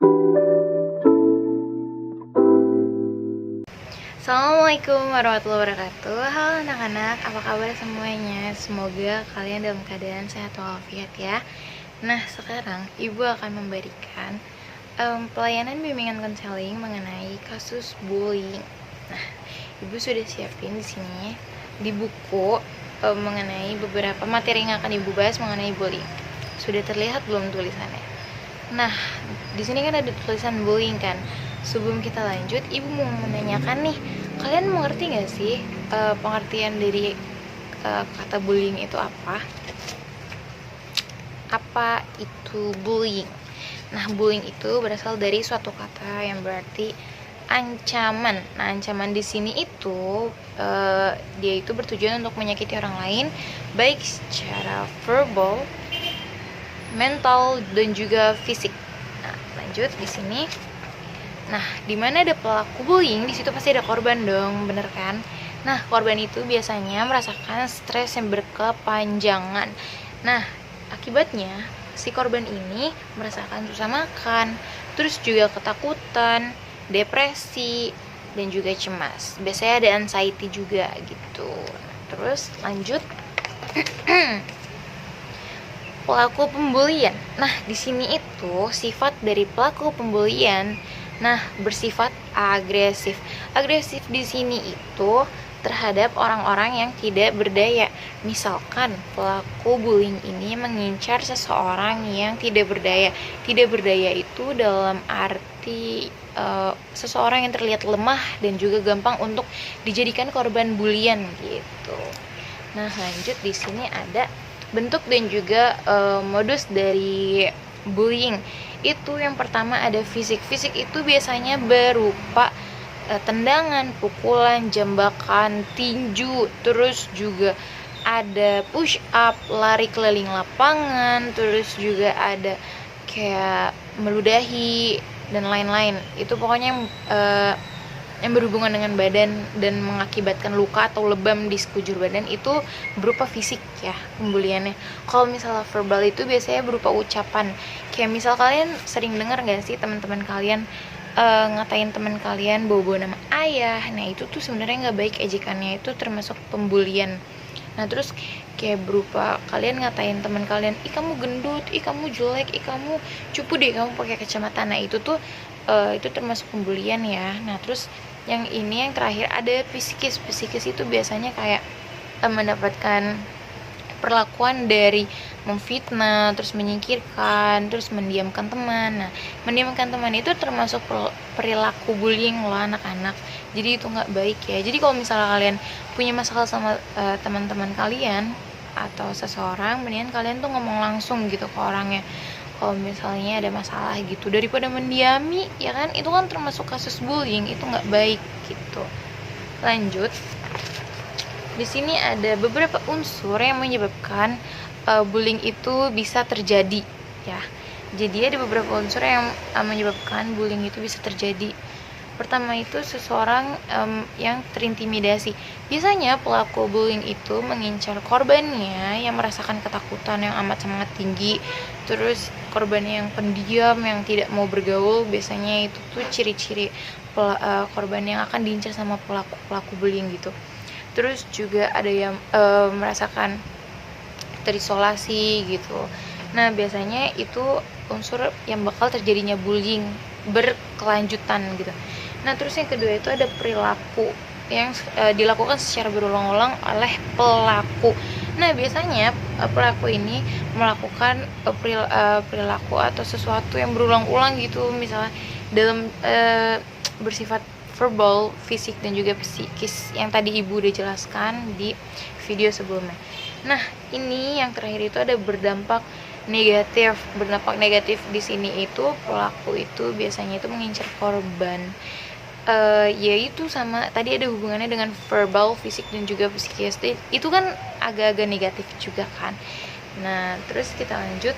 Assalamualaikum warahmatullahi wabarakatuh. Halo anak-anak, apa kabar semuanya? Semoga kalian dalam keadaan sehat walafiat ya. Nah, sekarang Ibu akan memberikan pelayanan bimbingan konseling mengenai kasus bullying. Nah, Ibu sudah siapin di sini di buku mengenai beberapa materi yang akan Ibu bahas mengenai bullying. Sudah terlihat belum tulisannya? Nah, di sini kan ada tulisan bullying kan. Sebelum kita lanjut, Ibu mau menanyakan nih, kalian mengerti nggak sih pengertian dari kata bullying itu apa? Apa itu bullying? Nah, bullying itu berasal dari suatu kata yang berarti ancaman. Nah, ancaman di sini itu dia itu bertujuan untuk menyakiti orang lain, baik secara verbal, mental, dan juga fisik. Nah, lanjut di sini. Nah, di mana ada pelaku bullying, di situ pasti ada korban dong, bener kan? Nah, korban itu biasanya merasakan stres yang berkepanjangan. Nah, akibatnya si korban ini merasakan susah makan, terus juga ketakutan, depresi, dan juga cemas. Biasanya ada anxiety juga gitu. Nah, terus lanjut. Pelaku pembulian. Nah, di sini itu sifat dari pelaku pembulian bersifat agresif. Agresif di sini itu terhadap orang-orang yang tidak berdaya. Misalkan pelaku bullying ini mengincar seseorang yang tidak berdaya. Tidak berdaya itu dalam arti seseorang yang terlihat lemah dan juga gampang untuk dijadikan korban bulian gitu. Nah, lanjut di sini ada bentuk dan juga modus dari bullying. Itu yang pertama ada fisik. Fisik itu biasanya berupa tendangan, pukulan, jambakan, tinju, terus juga ada push up, lari keliling lapangan, terus juga ada kayak meludahi dan lain-lain. Itu pokoknya yang berhubungan dengan badan dan mengakibatkan luka atau lebam di sekujur badan itu berupa fisik ya pembuliannya. Kalau misalnya verbal itu biasanya berupa ucapan. Kayak misal kalian sering dengar nggak sih teman-teman kalian ngatain teman kalian bawa-bawa nama ayah. Nah, itu tuh sebenarnya nggak baik, ejekannya itu termasuk pembulian. Nah, terus kayak berupa kalian ngatain teman kalian, ih kamu gendut, ih kamu jelek, ih kamu cupu deh kamu pakai kacamata. Nah, itu tuh itu termasuk pembulian ya. Nah, terus yang ini yang terakhir ada psikis. Psikis itu biasanya kayak mendapatkan perlakuan dari memfitnah, terus menyingkirkan, terus mendiamkan teman. Nah, mendiamkan teman itu termasuk perilaku bullying loh anak-anak. Jadi itu nggak baik ya. Jadi kalau misalnya kalian punya masalah sama teman-teman kalian atau seseorang, mendingan kalian tuh ngomong langsung gitu ke orangnya. Kalau misalnya ada masalah gitu, daripada mendiami ya kan, itu kan termasuk kasus bullying, itu nggak baik gitu. Lanjut, di sini ada beberapa unsur yang menyebabkan bullying itu bisa terjadi ya. Jadi ada beberapa unsur yang menyebabkan bullying itu bisa terjadi. Pertama itu seseorang yang terintimidasi. Biasanya pelaku bullying itu mengincar korbannya yang merasakan ketakutan yang amat sangat tinggi. Terus korbannya yang pendiam, yang tidak mau bergaul, biasanya itu tuh ciri-ciri korban yang akan diincar sama pelaku bullying gitu. Terus juga ada yang merasakan terisolasi gitu. Nah, biasanya itu unsur yang bakal terjadinya bullying berkelanjutan gitu. Nah, terus yang kedua itu ada perilaku yang dilakukan secara berulang-ulang oleh pelaku. Nah, biasanya pelaku ini melakukan perilaku atau sesuatu yang berulang-ulang gitu, misalnya dalam bersifat verbal, fisik, dan juga psikis yang tadi Ibu udah jelaskan di video sebelumnya. Nah, ini yang terakhir itu ada berdampak negatif. Berdampak negatif di sini itu pelaku itu biasanya itu mengincar korban. Yaitu sama tadi ada hubungannya dengan verbal, fisik, dan juga psikis. Itu kan agak-agak negatif juga kan. Nah, terus kita lanjut.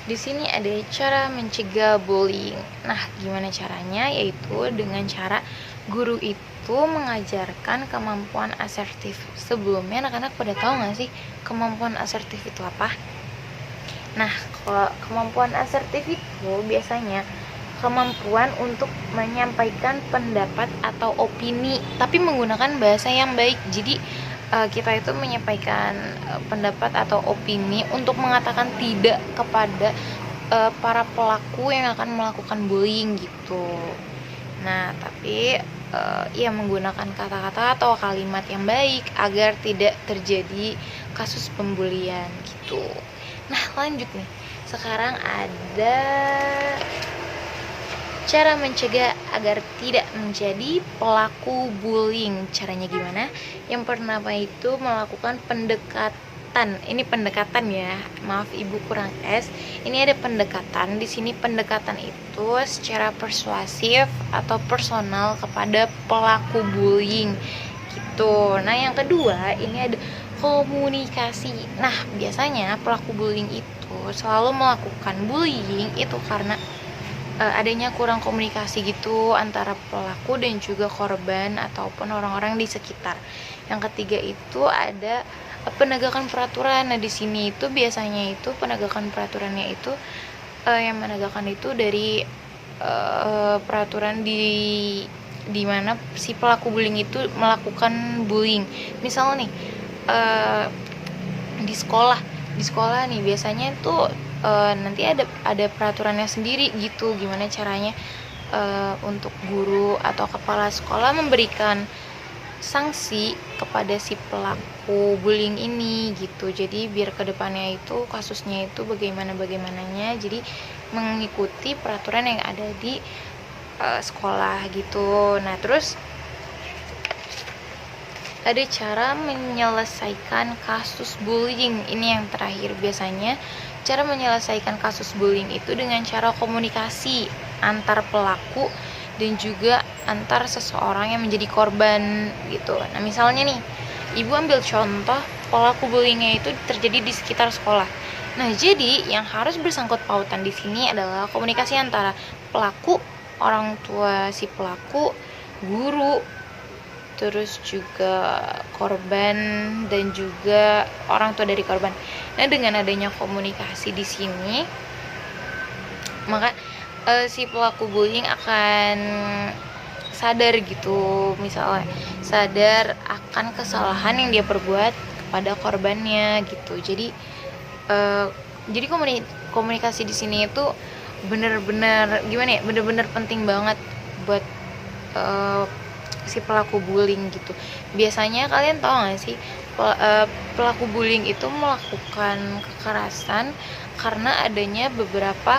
Di sini ada cara mencegah bullying. Nah, gimana caranya? Yaitu dengan cara guru itu mengajarkan kemampuan asertif. Sebelumnya anak-anak pada tahu nggak sih kemampuan asertif itu apa? Nah, kalau kemampuan asertif itu biasanya kemampuan untuk menyampaikan pendapat atau opini tapi menggunakan bahasa yang baik. Jadi kita itu menyampaikan pendapat atau opini untuk mengatakan tidak kepada para pelaku yang akan melakukan bullying gitu. Nah, tapi ya menggunakan kata-kata atau kalimat yang baik agar tidak terjadi kasus pembulian gitu. Nah, lanjut nih. Sekarang ada cara mencegah agar tidak menjadi pelaku bullying. Caranya gimana? Yang pertama itu melakukan pendekatan. Ini pendekatan ya. Maaf Ibu kurang S. Ini ada pendekatan. Di sini pendekatan itu secara persuasif atau personal kepada pelaku bullying gitu. Nah, yang kedua ini ada komunikasi. Nah, biasanya pelaku bullying itu selalu melakukan bullying itu karena adanya kurang komunikasi gitu antara pelaku dan juga korban ataupun orang-orang di sekitar. Yang ketiga itu ada penegakan peraturan. Nah, di sini itu biasanya itu penegakan peraturannya itu yang menegakkan itu dari peraturan di mana si pelaku bullying itu melakukan bullying. Misal nih di sekolah nih biasanya itu nanti ada peraturannya sendiri gitu, gimana caranya untuk guru atau kepala sekolah memberikan sanksi kepada si pelaku bullying ini gitu. Jadi biar kedepannya itu kasusnya itu bagaimananya, jadi mengikuti peraturan yang ada di sekolah gitu. Nah, terus ada cara menyelesaikan kasus bullying. Ini yang terakhir, biasanya cara menyelesaikan kasus bullying itu dengan cara komunikasi antar pelaku dan juga antar seseorang yang menjadi korban gitu. Nah, misalnya nih, Ibu ambil contoh pelaku bullyingnya itu terjadi di sekitar sekolah. Nah, jadi yang harus bersangkut pautan di sini adalah komunikasi antara pelaku, orang tua si pelaku, guru, terus juga korban dan juga orang tua dari korban. Nah, dengan adanya komunikasi di sini, maka si pelaku bullying akan sadar gitu, misalnya sadar akan kesalahan yang dia perbuat kepada korbannya gitu. Jadi komunikasi di sini itu benar-benar gimana ya, benar-benar penting banget buat si pelaku bullying gitu. Biasanya kalian tahu nggak sih pelaku bullying itu melakukan kekerasan karena adanya beberapa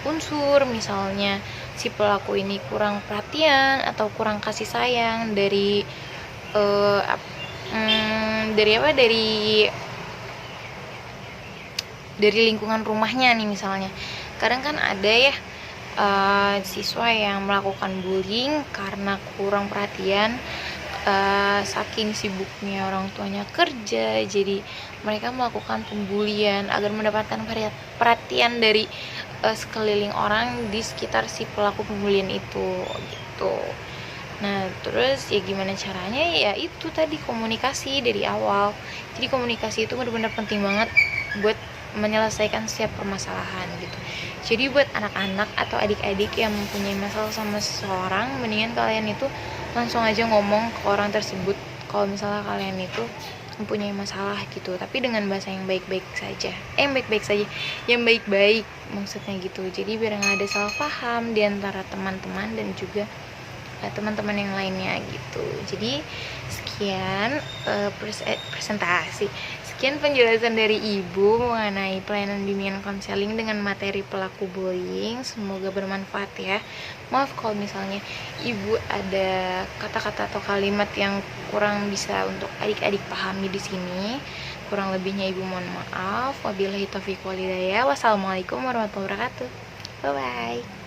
unsur, misalnya si pelaku ini kurang perhatian atau kurang kasih sayang dari dari lingkungan rumahnya nih. Misalnya kadang kan ada ya siswa yang melakukan bullying karena kurang perhatian, saking sibuknya orang tuanya kerja, jadi mereka melakukan pembulian agar mendapatkan perhatian dari sekeliling orang di sekitar si pelaku pembulian itu gitu. Nah, terus ya gimana caranya? Ya itu tadi, komunikasi dari awal. Jadi komunikasi itu benar-benar penting banget buat menyelesaikan setiap permasalahan gitu. Jadi buat anak-anak atau adik-adik yang mempunyai masalah sama seseorang, mendingan kalian itu langsung aja ngomong ke orang tersebut kalau misalnya kalian itu mempunyai masalah gitu, tapi dengan bahasa yang baik-baik saja, yang baik-baik maksudnya gitu. Jadi biar nggak ada salah paham di antara teman-teman dan juga teman-teman yang lainnya gitu. Jadi sekian presentasi, sekian penjelasan dari Ibu mengenai pelayanan bimbingan konseling dengan materi pelaku bullying. Semoga bermanfaat ya. Maaf kalau misalnya Ibu ada kata-kata atau kalimat yang kurang bisa untuk adik-adik pahami di sini. Kurang lebihnya Ibu mohon maaf. Wabillahi taufiq wal hidayah. Wassalamualaikum warahmatullahi wabarakatuh. Bye bye.